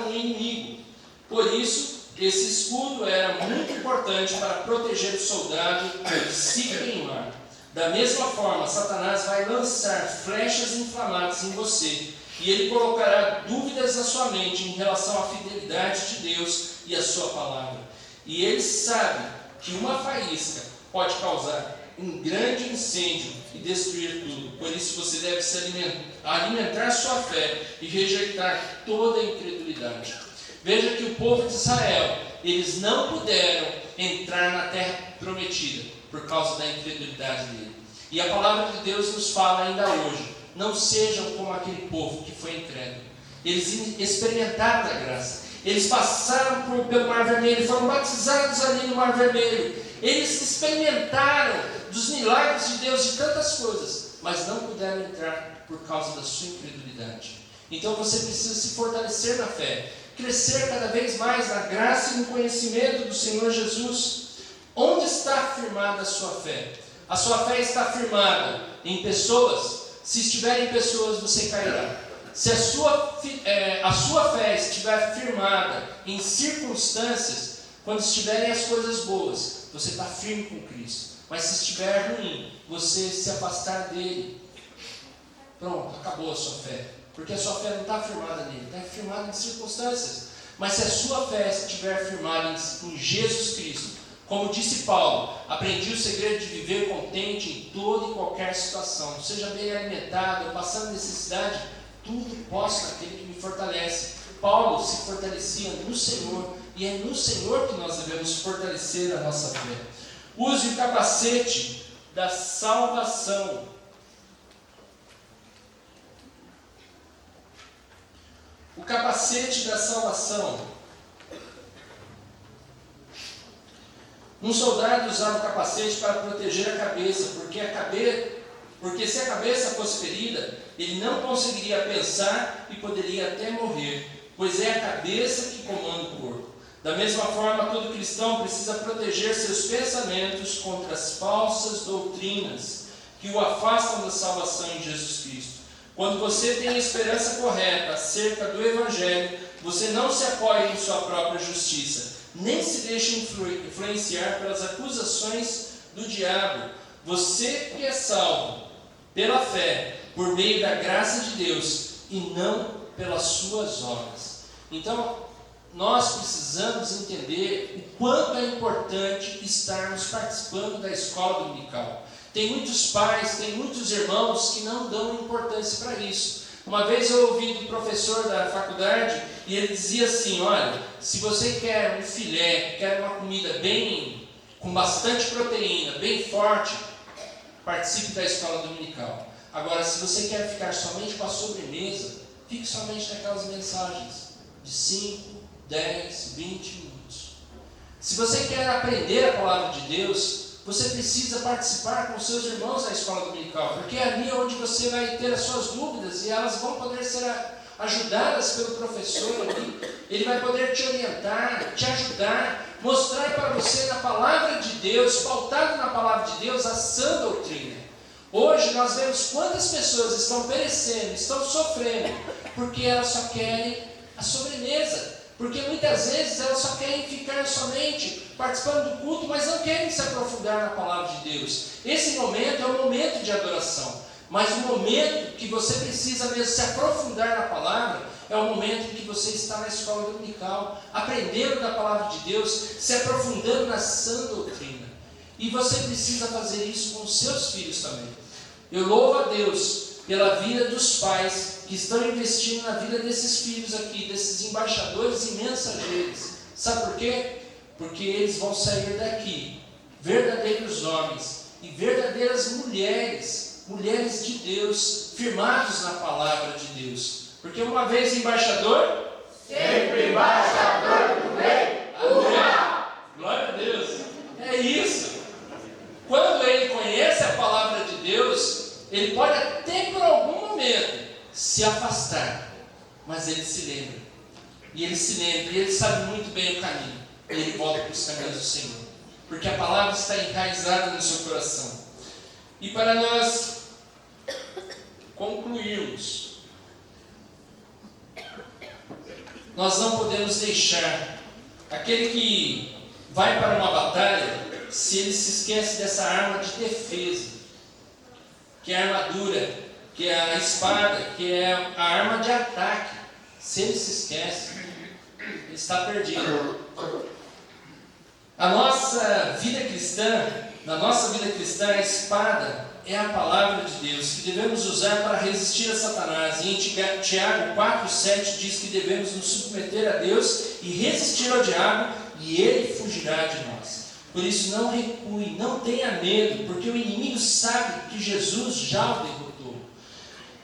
no inimigo. Por isso, esse escudo era muito importante para proteger o soldado de se queimar. Da mesma forma, Satanás vai lançar flechas inflamadas em você, e ele colocará dúvidas na sua mente em relação à fidelidade de Deus e à sua palavra. E ele sabe que uma faísca pode causar um grande incêndio e destruir tudo. Por isso você deve alimentar sua fé e rejeitar toda a incredulidade. Veja que o povo de Israel, eles não puderam entrar na terra prometida por causa da incredulidade dele. E a palavra de Deus nos fala ainda hoje: não sejam como aquele povo que foi incrédulo. Eles experimentaram a graça, eles passaram pelo Mar Vermelho, foram batizados ali no Mar Vermelho, eles experimentaram dos milagres de Deus, de tantas coisas, mas não puderam entrar por causa da sua incredulidade. Então você precisa se fortalecer na fé, crescer cada vez mais na graça e no conhecimento do Senhor Jesus. Onde está firmada a sua fé? A sua fé está firmada em pessoas? Se estiver em pessoas, você cairá. Se a sua fé estiver firmada em circunstâncias, quando estiverem as coisas boas, você está firme com Cristo. Mas se estiver ruim, você se afastar dele, pronto, acabou a sua fé. Porque a sua fé não está firmada nele, está firmada em circunstâncias. Mas se a sua fé estiver firmada em Jesus Cristo, como disse Paulo, aprendi o segredo de viver contente em toda e qualquer situação. Seja bem alimentado, passando necessidade, tudo posso naquele que me fortalece. Paulo se fortalecia no Senhor, e é no Senhor que nós devemos fortalecer a nossa fé. Use o capacete da salvação. O capacete da salvação. Um soldado usava o capacete para proteger a cabeça, porque se a cabeça fosse ferida, ele não conseguiria pensar e poderia até morrer, pois é a cabeça que comanda o corpo. Da mesma forma, todo cristão precisa proteger seus pensamentos contra as falsas doutrinas que o afastam da salvação em Jesus Cristo. Quando você tem a esperança correta acerca do Evangelho, você não se apoia em sua própria justiça, nem se deixa influenciar pelas acusações do diabo. Você que é salvo pela fé, por meio da graça de Deus, e não pelas suas obras. Então, nós precisamos entender o quanto é importante estarmos participando da escola dominical. Tem muitos pais, tem muitos irmãos que não dão importância para isso. Uma vez eu ouvi do professor da faculdade e ele dizia assim: olha, se você quer um filé, quer uma comida com bastante proteína, bem forte, participe da escola dominical. Agora, se você quer ficar somente com a sobremesa, fique somente naquelas mensagens de 5, 10, 20 minutos. Se você quer aprender a palavra de Deus, você precisa participar com seus irmãos da escola dominical, porque é ali onde você vai ter as suas dúvidas e elas vão poder ser ajudadas pelo professor ali. Ele vai poder te orientar, te ajudar, mostrar para você na palavra de Deus, pautado na palavra de Deus, a sã doutrina. Hoje nós vemos quantas pessoas estão perecendo, estão sofrendo, porque elas só querem a sobremesa. Porque muitas vezes elas só querem ficar somente participando do culto, mas não querem se aprofundar na palavra de Deus. Esse momento é um momento de adoração, mas o momento que você precisa mesmo se aprofundar na palavra é o momento em que você está na escola dominical, aprendendo da palavra de Deus, se aprofundando na sã doutrina. E você precisa fazer isso com os seus filhos também. Eu louvo a Deus pela vida dos pais que estão investindo na vida desses filhos aqui, desses embaixadores e mensageiros. Sabe por quê? Porque eles vão sair daqui verdadeiros homens e verdadeiras mulheres de Deus, firmados na palavra de Deus. Porque uma vez embaixador, sempre embaixador do bem. Amém. Glória a Deus. É isso. Quando ele conhece a palavra de Deus, ele pode até por algum momento se afastar, mas ele se lembra. E ele sabe muito bem o caminho. E ele volta para os caminhos do Senhor. Porque a palavra está enraizada no seu coração. E para nós concluirmos, nós não podemos deixar aquele que vai para uma batalha, se ele se esquece dessa arma de defesa, que é a armadura, que é a espada, que é a arma de ataque. Se ele se esquece, ele está perdido. Na nossa vida cristã, a espada é a palavra de Deus, que devemos usar para resistir a Satanás. E em Tiago 4,7 diz que devemos nos submeter a Deus e resistir ao diabo, e ele fugirá de nós. Por isso, não recue, não tenha medo, porque o inimigo sabe que Jesus já o derrotou.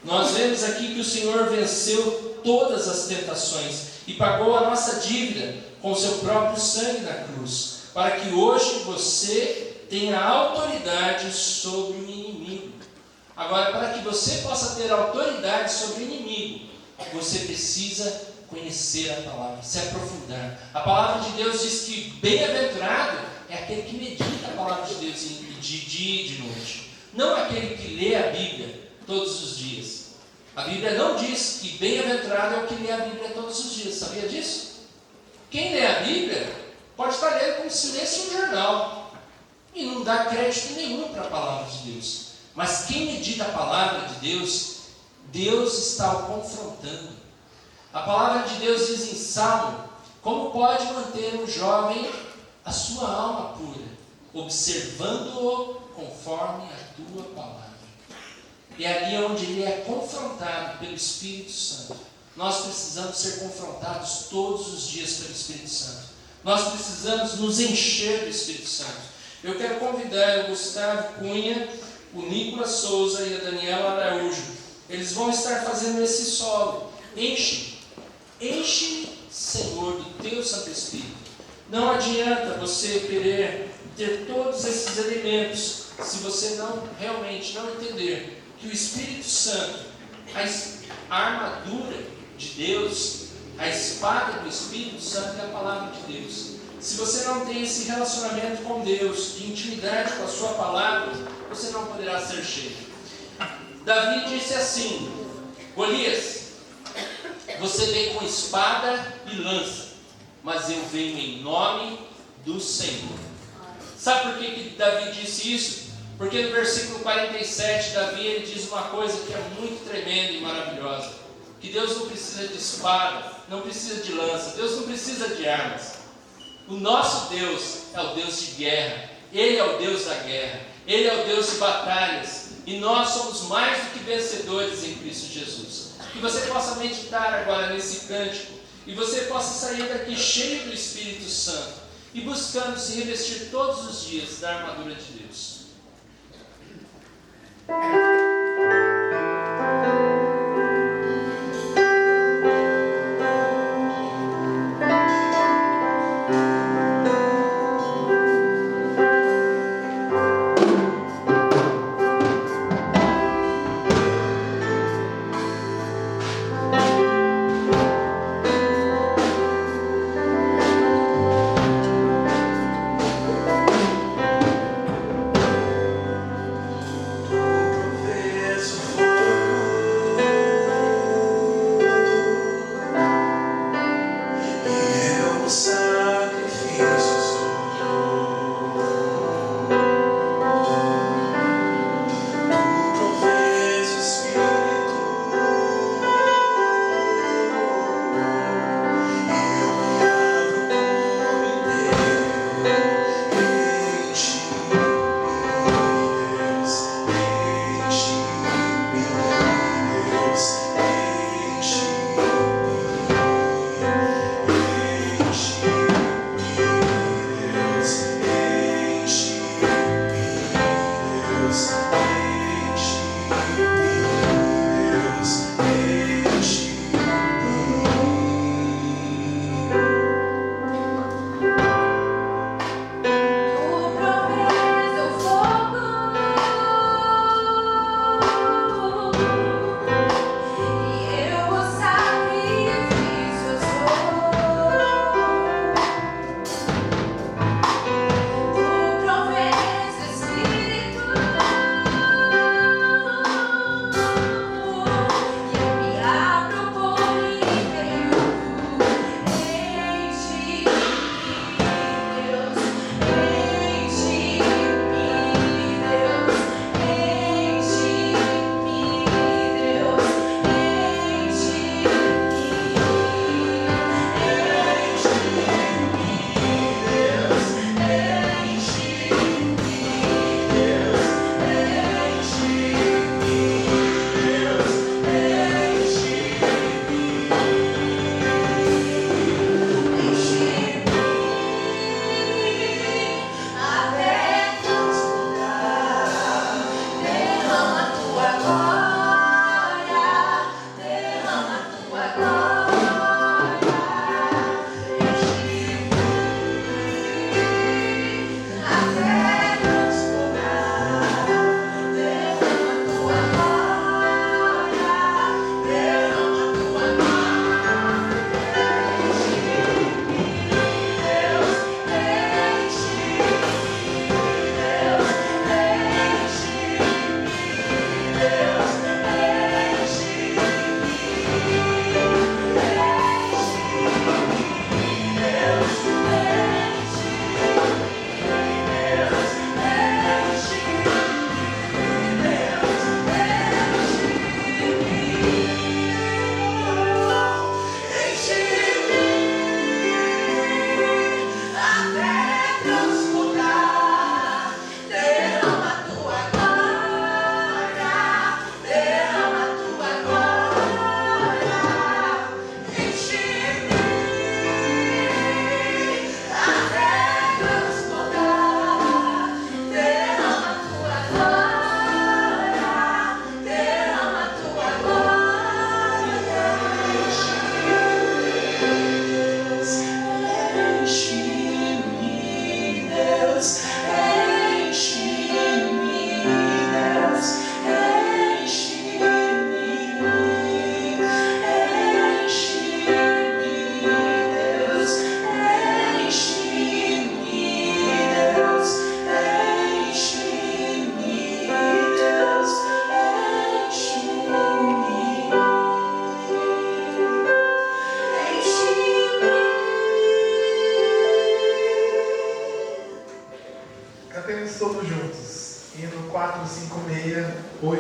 Nós vemos aqui que o Senhor venceu todas as tentações e pagou a nossa dívida com o seu próprio sangue na cruz, para que hoje você tenha autoridade sobre o inimigo. Agora, para que você possa ter autoridade sobre o inimigo, você precisa conhecer a palavra, se aprofundar. A palavra de Deus diz que bem-aventurado é aquele que medita a palavra de Deus de dia e de noite. Não aquele que lê a Bíblia todos os dias. A Bíblia não diz que bem-aventurado é o que lê a Bíblia todos os dias. Sabia disso? Quem lê a Bíblia pode estar lendo como se lesse um jornal e não dá crédito nenhum para a palavra de Deus. Mas quem medita a palavra de Deus, Deus está o confrontando. A palavra de Deus diz em Salmo: como pode manter um jovem a sua alma pura, observando-o conforme a tua palavra. E ali é onde ele é confrontado pelo Espírito Santo. Nós precisamos ser confrontados todos os dias pelo Espírito Santo. Nós precisamos nos encher do Espírito Santo. Eu quero convidar o Gustavo Cunha, o Nicolas Souza e a Daniela Araújo. Eles vão estar fazendo esse solo. Enche-me, Senhor, do teu Santo Espírito. Não adianta você querer ter todos esses elementos se você realmente não entender que o Espírito Santo, a armadura de Deus, a espada do Espírito Santo é a palavra de Deus. Se você não tem esse relacionamento com Deus, de intimidade com a sua palavra, você não poderá ser cheio. Davi disse assim: Golias, você vem com espada e lança, mas eu venho em nome do Senhor. Sabe por que Davi disse isso? Porque no versículo 47, Davi ele diz uma coisa que é muito tremenda e maravilhosa: que Deus não precisa de espada, não precisa de lança, Deus não precisa de armas. O nosso Deus é o Deus de guerra, Ele é o Deus da guerra, Ele é o Deus de batalhas, e nós somos mais do que vencedores em Cristo Jesus. Que você possa meditar agora nesse cântico, e você possa sair daqui cheio do Espírito Santo, e buscando se revestir todos os dias da armadura de Deus. Vem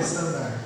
estandarte.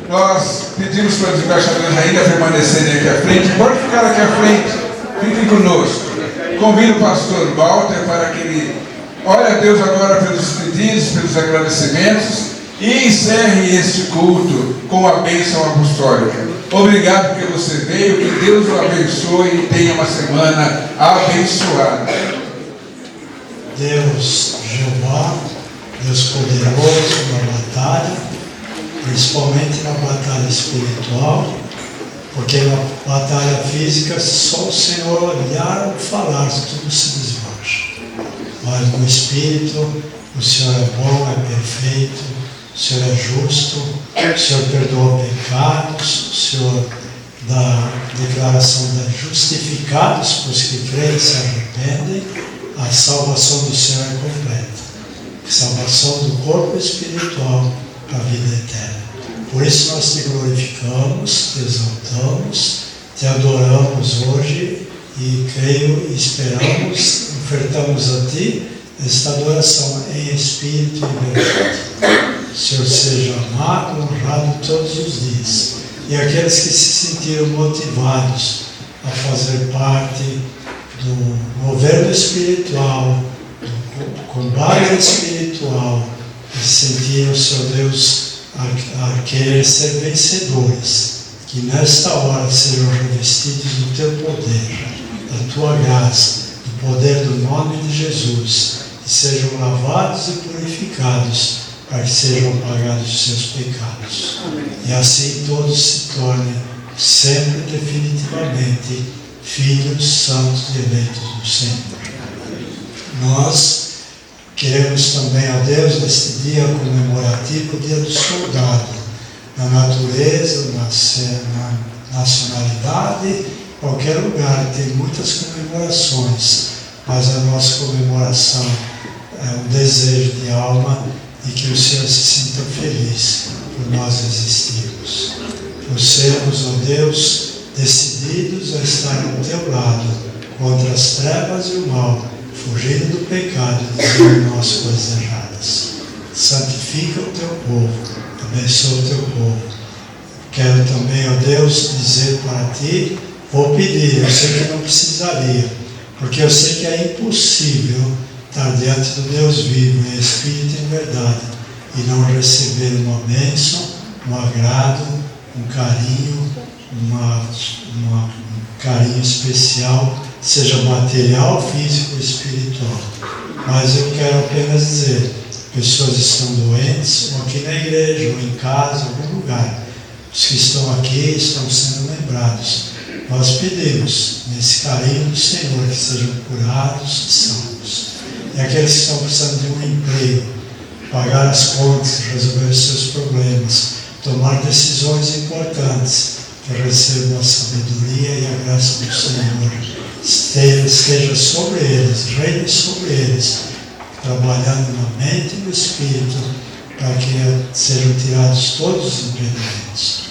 Nós pedimos para os embaixadores ainda permanecerem aqui à frente. Pode ficar aqui à frente. Fiquem conosco. Convido o pastor Walter para que ele ore a Deus agora pelos pedidos, pelos agradecimentos e encerre este culto com a bênção apostólica. Obrigado porque você veio. Que Deus o abençoe e tenha uma semana abençoada. Deus Jeová, Deus poderoso na batalha, principalmente na batalha espiritual, porque na batalha física só o Senhor olhar ou falar, tudo se desmancha. Mas no Espírito, o Senhor é bom, é perfeito, o Senhor é justo, o Senhor perdoa pecados, o Senhor dá a declaração de justificados para os que creem e se arrependem. A salvação do Senhor é completa. Salvação do corpo espiritual para a vida eterna. Por isso nós te glorificamos, te exaltamos, te adoramos hoje e creio e esperamos, ofertamos a ti esta adoração em espírito e verdade. O Senhor seja amado, honrado todos os dias. E aqueles que se sentiram motivados a fazer parte do governo espiritual, do combate espiritual, e sentir o seu Deus a querer ser vencedores, que nesta hora sejam revestidos do teu poder, da tua graça, do poder do nome de Jesus, e sejam lavados e purificados, para que sejam apagados os seus pecados. E assim todos se tornem sempre definitivamente filhos santos e eleitos do Senhor. Nós queremos também, ó Deus, neste dia comemorativo, o dia do soldado, na natureza, na nacionalidade, qualquer lugar, tem muitas comemorações, mas a nossa comemoração é um desejo de alma e que o Senhor se sinta feliz por nós existirmos. Por sermos, ó Deus, decididos a estar ao teu lado, contra as trevas e o mal, fugindo do pecado e dizendo nós coisas erradas. Santifica o teu povo, abençoa o teu povo. Quero também, ó Deus, dizer para ti, vou pedir, eu sei que não precisaria, porque eu sei que é impossível estar diante do Deus vivo, em espírito e em verdade, e não receber uma bênção, um agrado, um carinho, um carinho especial, seja material, físico ou espiritual. Mas eu quero apenas dizer, pessoas estão doentes, ou aqui na igreja, ou em casa, em algum lugar. Os que estão aqui estão sendo lembrados. Nós pedimos, nesse carinho do Senhor, que sejam curados e salvos. E aqueles que estão precisando de um emprego, pagar as contas, resolver os seus problemas, tomar decisões importantes, que recebam a sabedoria e a graça do Senhor. Esteja sobre eles, reine sobre eles, trabalhando na mente e no espírito, para que sejam tirados todos os impedimentos.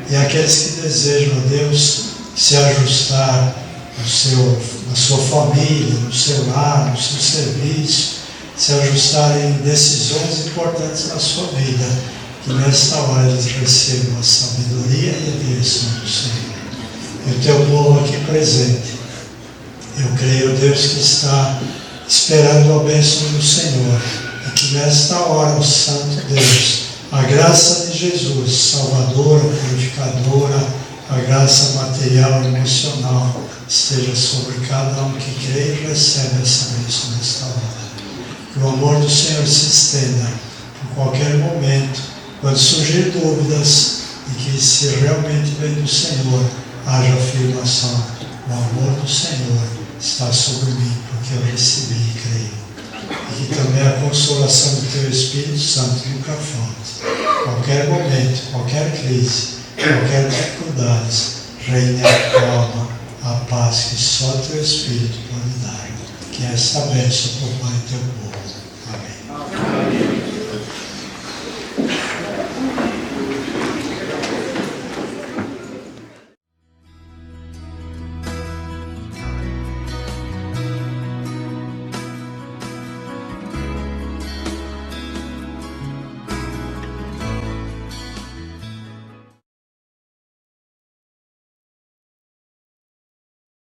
E aqueles que desejam, a Deus, se ajustar na sua família, no seu lar, no seu serviço, se ajustar em decisões importantes na sua vida, que nesta hora eles recebam a sabedoria e a direção do Senhor. E o teu povo aqui presente, eu creio, Deus, que está esperando a bênção do Senhor, e que nesta hora o Santo Deus, a graça de Jesus, salvadora, purificadora, a graça material e emocional, esteja sobre cada um que crê e recebe essa bênção nesta hora. Que o amor do Senhor se estenda por qualquer momento, quando surgir dúvidas, e que se realmente vem do Senhor, haja afirmação. O amor do Senhor está sobre mim, porque eu recebi e creio. E que também a consolação do teu Espírito Santo nunca falte. Qualquer momento, qualquer crise, qualquer dificuldade, reine a calma, a paz que só teu Espírito pode dar. Que esta bênção acompanhe teu povo.